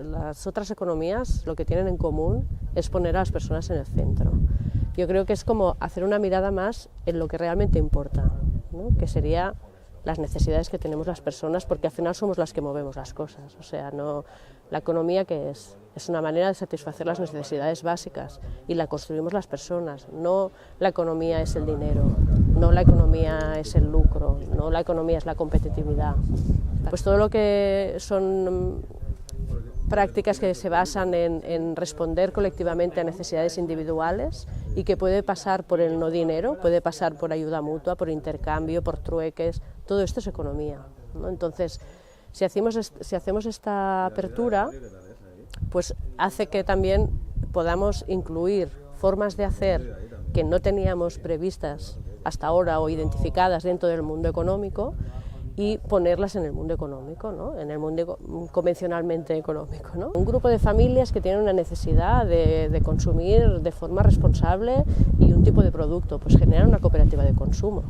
las otras economías lo que tienen en común es poner a las personas en el centro. Yo creo que es como hacer una mirada más en lo que realmente importa, ¿no? Que sería las necesidades que tenemos las personas, porque al final somos las que movemos las cosas. O sea, no, la economía, ¿qué es? Es una manera de satisfacer las necesidades básicas y la construimos las personas. No la economía es el dinero, no la economía es el lucro, no la economía es la competitividad. Pues todo lo que son prácticas que se basan en responder colectivamente a necesidades individuales y que puede pasar por el no dinero, puede pasar por ayuda mutua, por intercambio, por trueques, todo esto es economía, ¿no? Entonces, si hacemos esta apertura, pues hace que también podamos incluir formas de hacer que no teníamos previstas hasta ahora o identificadas dentro del mundo económico, y ponerlas en el mundo económico, ¿no? En el mundo convencionalmente económico, ¿no? Un grupo de familias que tienen una necesidad de consumir de forma responsable y un tipo de producto, pues generan una cooperativa de consumo.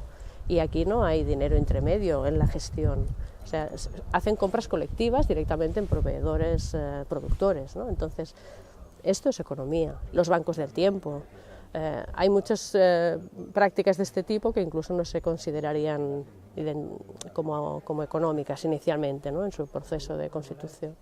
Y aquí no hay dinero entre medio en la gestión. O sea, hacen compras colectivas directamente en proveedores productores, ¿no? Entonces, esto es economía. Los bancos del tiempo. Hay muchas prácticas de este tipo que incluso no se considerarían como económicas inicialmente, ¿no? En su proceso de constitución.